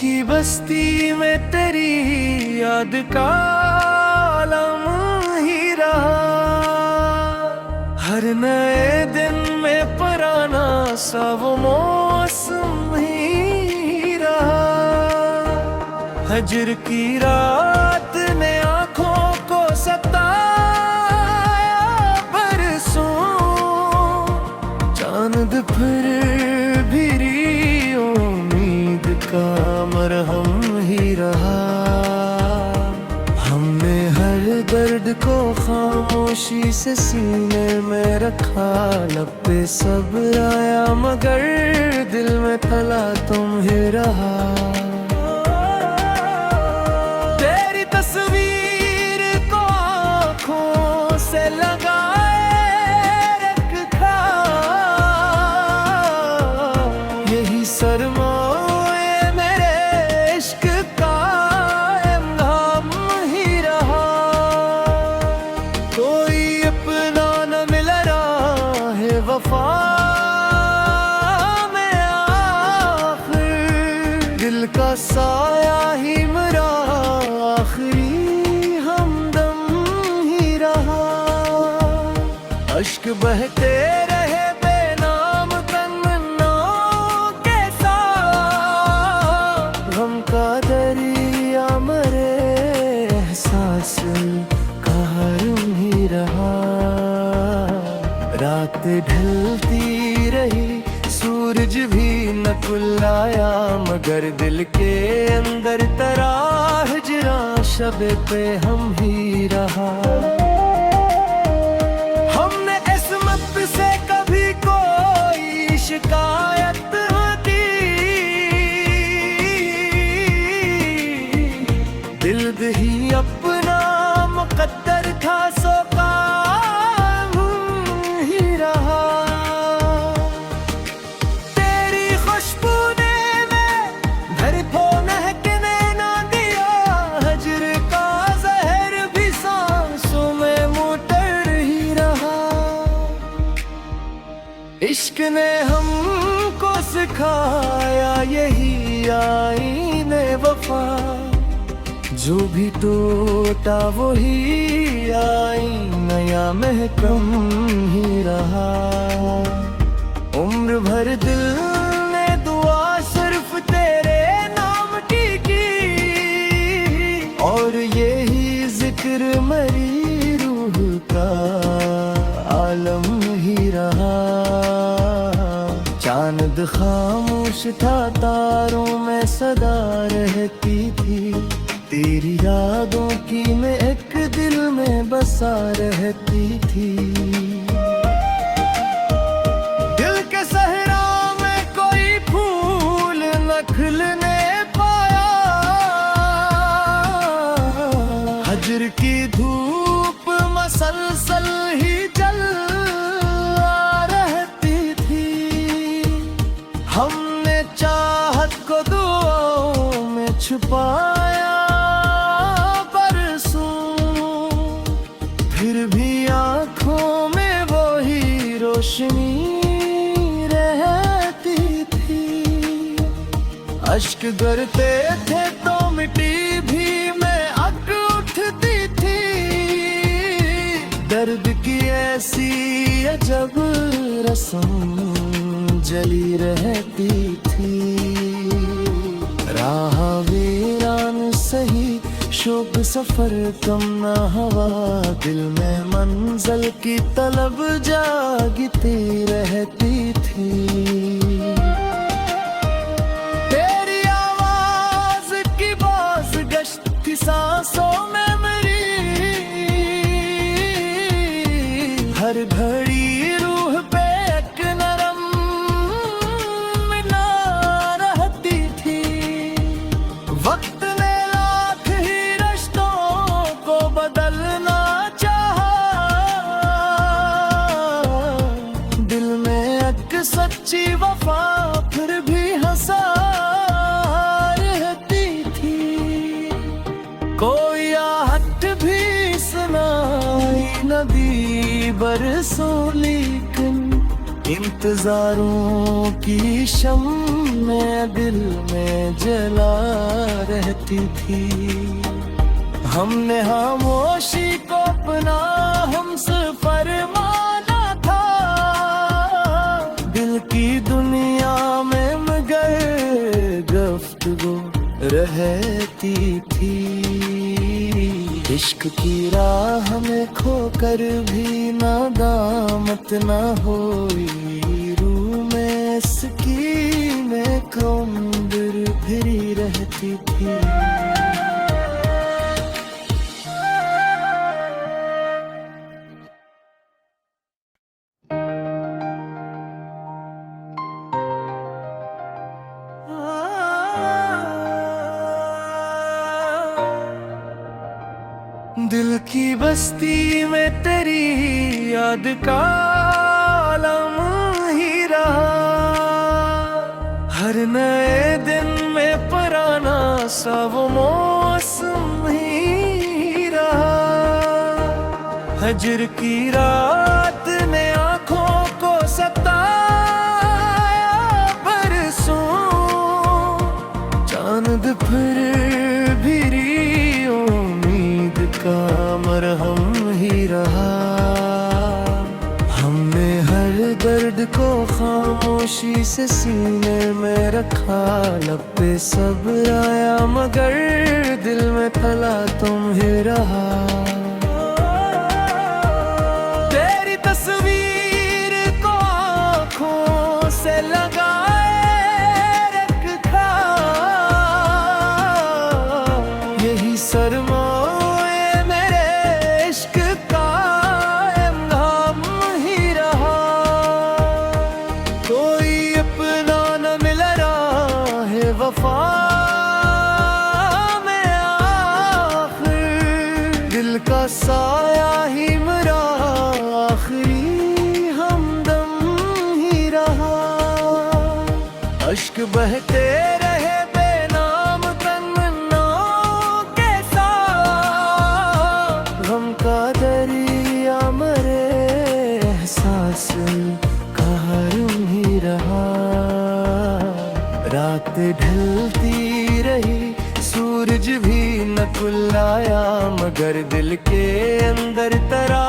की बस्ती में तेरी याद का आलम ही रहा। हर नए दिन में पुराना सा वो मौसम ही रहा। हजर की रात ने आंखों को सताया बरसों, चांद फिर भी उम्मीद का मरहम ही रहा। हमने हर दर्द को खामोशी से सीने में रखा। लब पे सब्र आया मगर दिल में थला तुम ही रहा। तेरी तस्वीर को आँखों से लगाए रखा, यही सरमाए मेरे इश्क का इल्हाम ही रहा। कोई अपना न मिल रहा है वफा में आखिर, दिल का साया ही मेरा आखिरी हमदम ही रहा। अश्क बहते रहे बेनाम तमन्नाओं के साथ, गम का दरिया मरे एहसास का हरम ही रहा। रात ढलती रही, सूरज भी न कुलाया, मगर दिल के अंदर तराह जरा शबे पे हम ही रहा। हमने इस्मत से कभी कोई शिकायत न की, दिल ही अपना मुकद्दर था सो कायम ही रहा। तेरी खुशबू ने मैं घर को महकने ना दिया, हजर का जहर भी सांसों में मुटर ही रहा। इश्क ने हमको सिखाया यही आईने वफा, जो भी टूटा वही आईना या महकम ही रहा। उम्र भर दिल ने दुआ सिर्फ तेरे नाम की, और यही जिक्र मेरी रूह का आलम ही रहा। चांद खामोश था, तारों में सदा रहती थी, तेरी यादों की मैं एक दिल में बसा रहती थी। दिल के सहरा में कोई फूल न खिलने पाया, हजर की धूप मसलसल ही जल रहती थी। हमने चाहत को दुआओं में छुपाया फिर भी आँखों में वही रोशनी रहती थी। अश्क गिरते थे तो मिट्टी भी में अक उठती थी, दर्द की ऐसी अजब रस्म जली रहती थी। राह वीरान सही शोक सफर कम ना हवा, दिल में मंजिल की तलब जागती रहती थी। तेरी आवाज की बाज गश्त थी सांसों में मेरी, हर घड़ी रूह पे एक नरम मिला रहती थी। वक्त बदलना चाहा, दिल में एक सच्ची वफा फिर भी हंसा रहती थी। कोई आहट भी सुनाई न दी बरसों, लेकिन इंतजारों की शम्में दिल में जला रहती थी। हमने खामोशी को अपना हमसफर माना था, दिल की दुनिया में मगर गुफ्तगू रहती थी। इश्क की राह में खोकर भी नादामत ना होई, रूह में इसकी में कौंदर फिरी रहती थी। दिल की बस्ती में तेरी याद का आलम ही रहा, हर नए दिन में पुराना सा वो मौसम ही रहा। हजर की रात ने आंखों को सताया बरसों, चांद फिर भी का मरहम ही रहा। हमने हर दर्द को खामोशी से सीने में रखा, लब पे सब्र आया मगर दिल में तला तुम ही रहा। तेरी तस्वीर को आँखों से लगाए रखा, यही सरमा वफा में आखिर दिल का साया ही मेरा आखिरी हमदम ही रहा। अश्क बहते रहे बेनाम तमन्नाओं के साथ, गम का दरिया मरे एहसास का हरम ही रहा। रात ढलती रही, सूरज भी न कुलाया, मगर दिल के अंदर तरा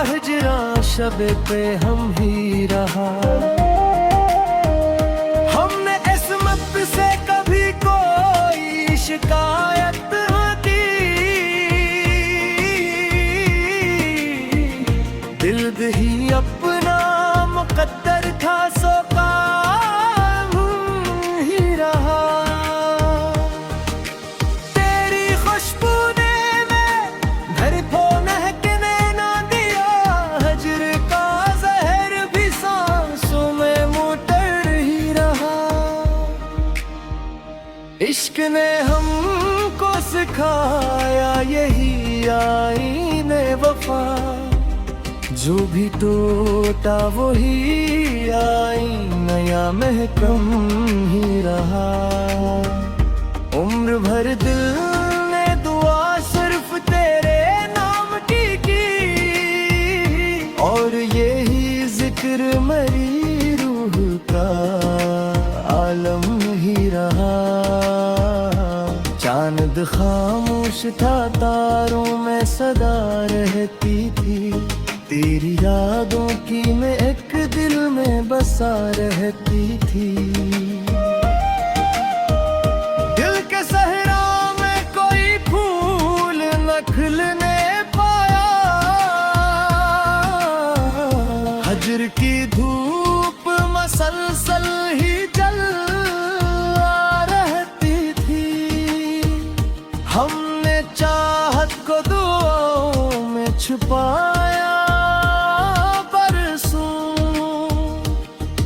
हिजरा शबे पे हम ही रहा। हमने किस्मत से कभी कोई शिकायत न की, दिल ही अपना मुकद्दर था सो इश्क ने हमको सिखाया यही आईने वफा, जो भी टूटा वही आईना या महकम ही रहा। उम्र भर दिल ने दुआ सिर्फ तेरे नाम की, और यही जिक्र मेरी रूह का आलम ही रहा। चांद खामोश था, तारों में सदा रहती थी, तेरी यादों की मैं एक दिल में बसा रहती थी। दिल के सहरा में कोई फूल न खिलने पाया, हजर की धूप मसलसल ही जल रहती थी। हमने चाहत को दुआओं में छुपाया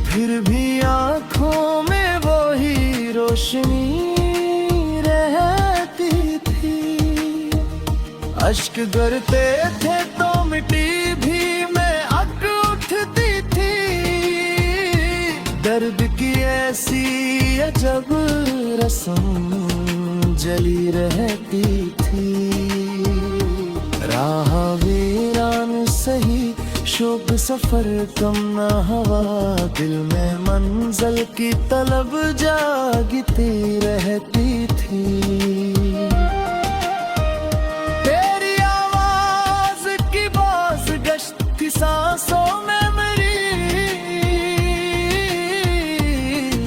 फिर भी आँखों में वही रोशनी रहती थी। अश्क गिरते थे तो मिट्टी भी में अग उठती थी, दर्द की ऐसी अजब रस्म जली रहती थी। राह वीरान सही शोक सफर कम ना हवा, दिल में मंजिल की तलब जागती रहती थी। तेरी आवाज की बाज गश्त की सांसों में मेरी,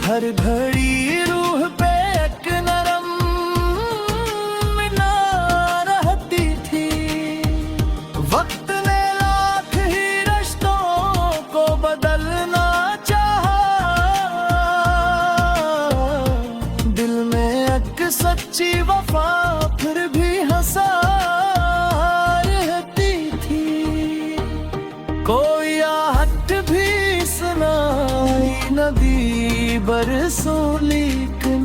हर घड़ी रूह पे एक नरम मीनार रहती थी। वक्त बदलना चाहा, दिल में एक सच्ची वफा फिर भी हंसा रहती थी। कोई आहट भी सुनाई नदी बरसों, लेकिन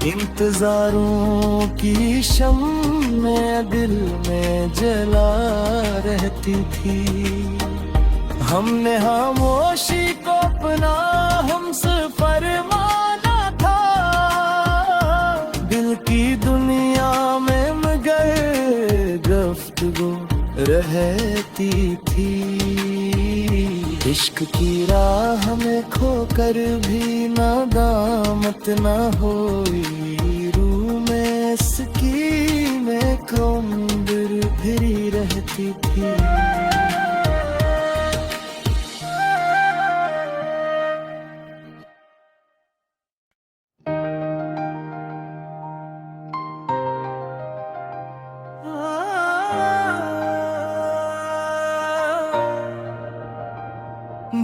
इंतजारों की शम्में दिल में जला रहती थी। हमने खामोशी को अपना हमसफर माना था, दिल की दुनिया में मगर गुफ्तगू रहती थी। इश्क की राह में खोकर भी नादामत ना होई, रूह में इसकी में क्रोंदर फिरी रहती थी।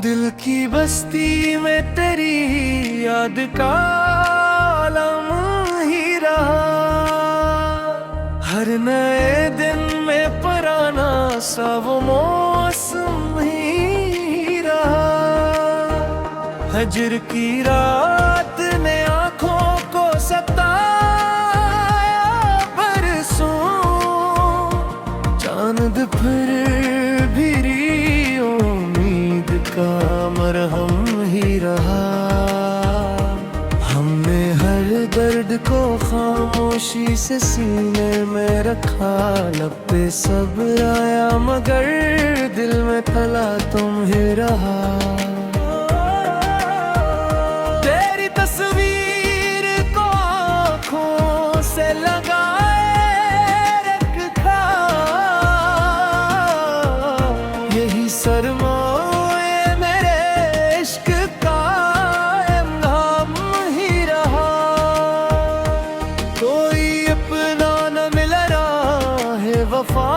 दिल की बस्ती में तेरी याद का आलम ही रहा, हर नए दिन में पुराना सा वो मौसम ही रहा। हजर की रात ने आंखों को सताया बरसों, चांद फिर भी का मरहम ही रहा। हमने हर दर्द को खामोशी से सीने में रखा, लब पे सब्र आया मगर दिल में तला तुम ही रहा। तेरी तस्वीर को आँखों से लगाए रखा, यही सरमा वफा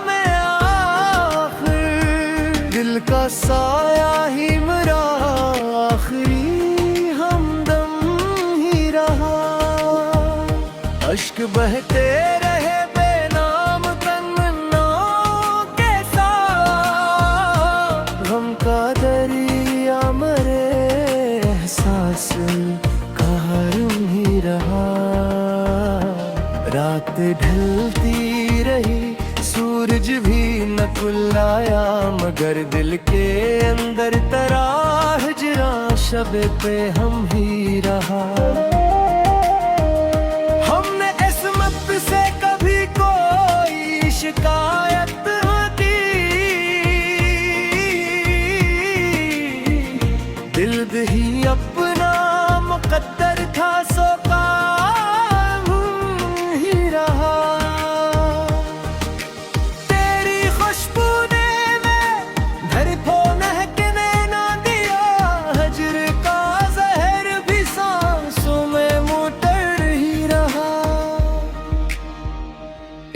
में आखिर दिल का साया ही मेरा आखिरी हमदम ही रहा। अश्क बहते रहे बेनाम तमन्नाओं के साथ, गम का दरिया मरे एहसास का हरम ही रहा। रात ढलती रही, सूरज भी न कुलाया, मगर दिल के अंदर तरा हिजरा शब पे हम ही रहा। हमने किस्मत से कभी कोई शिकायत न की, दिल ही अपना मुकद्दर था सो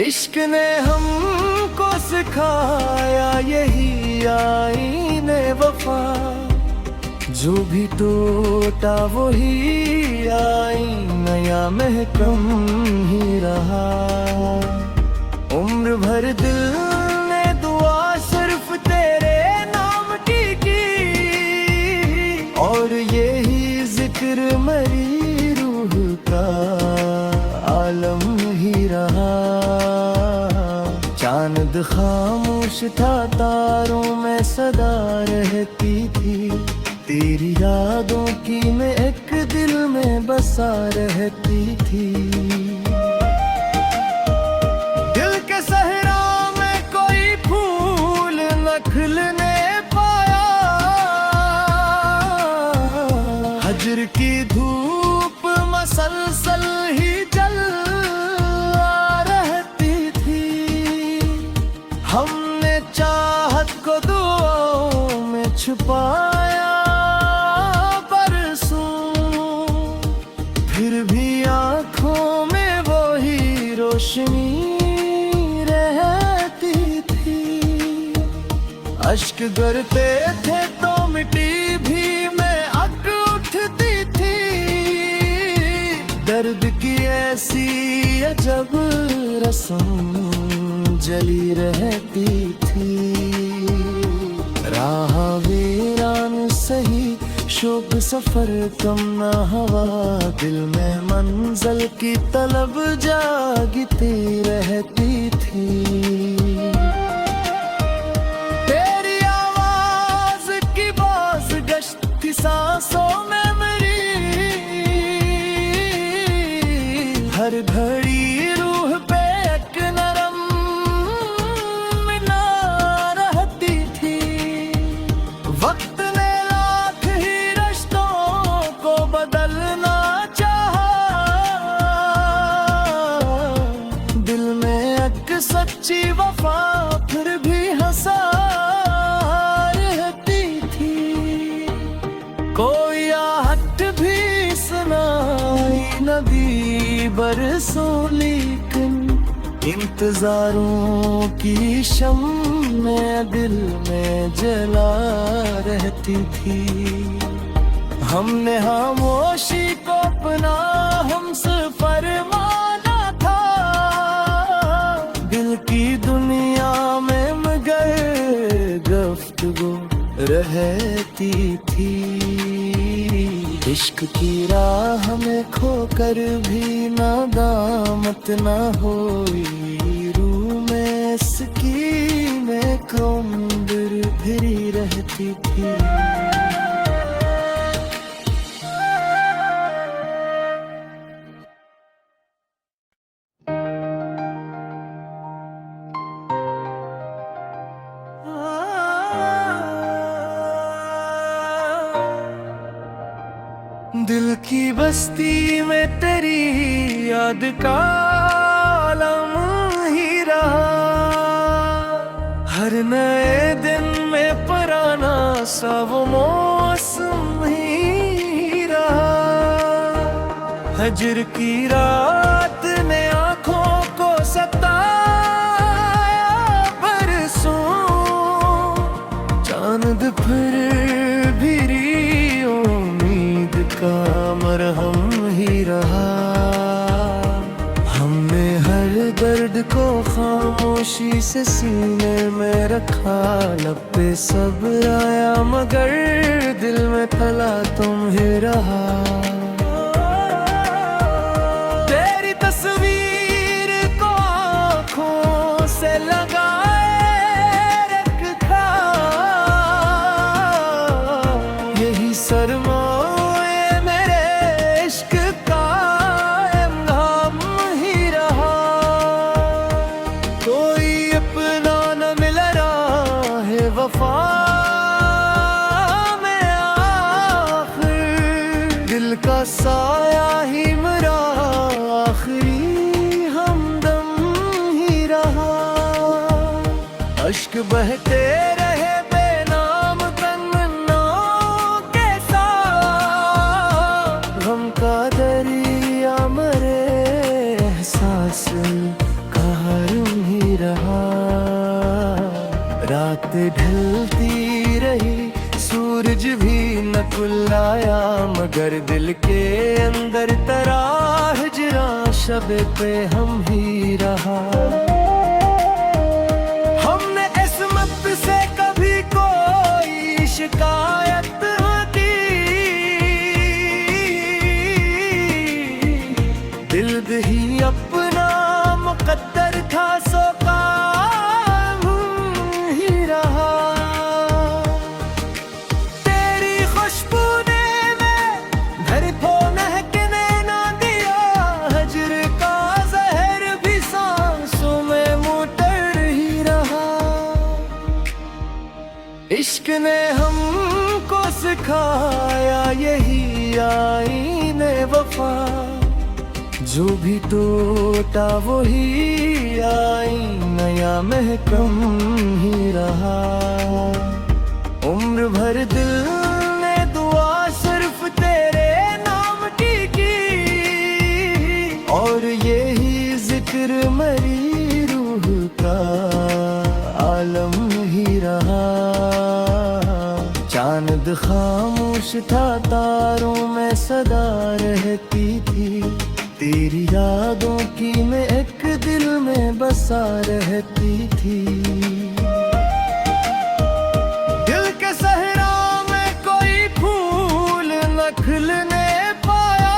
इश्क ने हमको सिखाया यही आईने वफा, जो भी टूटा वही आईना या महकम ही रहा। उम्र भर दिल ने दुआ सिर्फ तेरे नाम की, और यही जिक्र मरी रूह का आलम ही रहा। चांद खामोश था, तारों में सदा रहती थी, तेरी यादों की मैं एक दिल में बसा रहती थी। दिल के सहरा में कोई फूल की धूप मसलसल ही जल रहती थी। हमने चाहत को दुआओं में छुपाया बरसों, फिर भी आंखों में वही रोशनी रहती थी। अश्क गिरते थे तो मिट्टी भी में अक उठती थी। दर्द की ऐसी अजब रस्म जली रहती थी। राह वीरान सही शोक सफर कम न हवा, दिल में मंजिल की तलब जागती रहती थी। तेरी आवाज की बाज गश्त की सांसों में मेरी, हर घड़ी रूह पे एक नरम मिला रहती थी। वक्त ने लाख ही रिश्तों को बदलना चाहा, दिल में एक सच्ची वफा फिर भी हंसा रहती थी। कोई आहट भी सुनाई नदी बरसों, लेकिन इंतजारों की शम्में दिल में जला रहती थी। हमने खामोशी को अपना हमसफर माना था, दिल की दुनिया में मगर गुफ्तगू रहती थी। इश्क की राह में खोकर भी नादामत न होई, रूह में इसकी में क्रोंदर फिरी रहती थी। दिल की बस्ती में तेरी याद का आलम ही रहा, हर नए दिन में पुराना सा वो मौसम ही रहा। हजर की रात ने आंखों को सताया बरसों, चांद फिर भी का मरहम ही रहा। हमने हर दर्द को खामोशी से सीने में रखा, लब पे सब्र आया मगर दिल में तला तुम ही रहा। तेरी तस्वीर को आँखों से लगाए रखा, यही सरमा का साया ही मेरा आखिरी हमदम ही रहा। अश्क बहते रहे बेनाम तमन्नाओं के साथ, गम का दरिया मरे एहसास का हरम ही रहा। रात ढलती रही सूरज भी न कुलाया, मगर दिल के अंदर तरा हिजरा शब पे हम ही रहा। हमने किस्मत से कभी कोई शिकायत न की, दिल ही अपना मुकद्दर था सो काम ही रहा। इश्क ने हमको सिखाया दिखाया यही आईने वफा, जो भी टूटा वही आईना या महकम ही रहा। उम्र भर दिल ने दुआ सिर्फ तेरे नाम की और यही जिक्र मरी रूह का आलम ही रहा। चांद खामोश था, तारों में सदा रहती थी, तेरी यादों की मैं एक दिल में बसा रहती थी। दिल के सहरा में कोई फूल न खिलने पाया,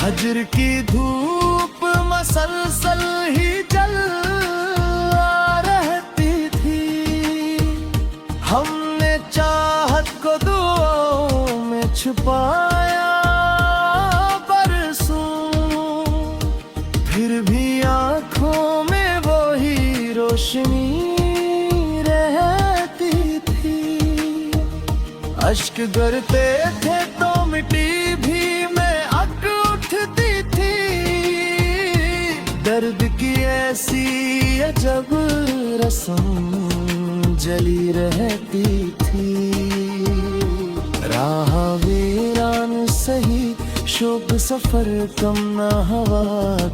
हजर की धूप मसलसल ही जल रहती थी। हमने चाहत को दुआओं में छुपाया फिर भी आँखों में वही रोशनी रहती थी। अश्क गिरते थे तो मिट्टी भी में अक उठती थी, दर्द की ऐसी अजब रस्म जली रहती थी। राह वीरान सही शोक सफर कम न हवा,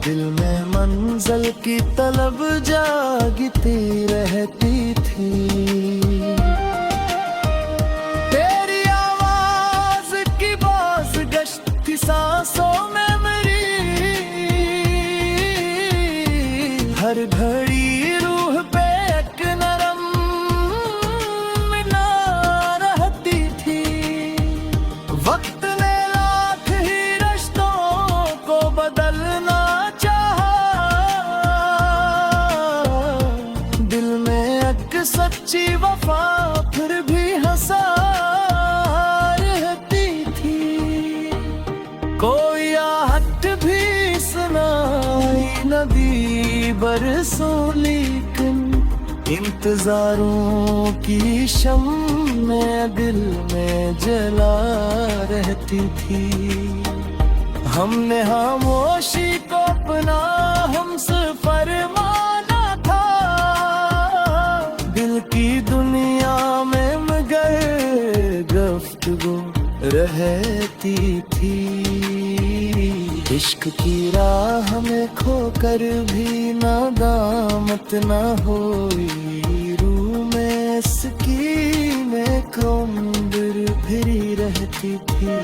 दिल में मंजिल की तलब जागती रहती थी। तेरी आवाज की बास गश्त थी सांसों में मेरी, हर घड़ी रूह पे एक नरम मिला रहती थी। वक्त बदलना चाहा, दिल में एक सच्ची वफा फिर भी हंसा रहती थी। कोई आहट भी सुनाई नदी बरसों, लेकिन इंतजारों की शम्में दिल में जला रहती थी। हमने खामोशी को अपना हमसफर माना था, दिल की दुनिया में मगर गुफ्तगू रहती थी। इश्क की राह में खोकर भी नादामत ना होई, रूह में इसकी में उम्र फिरी रहती थी।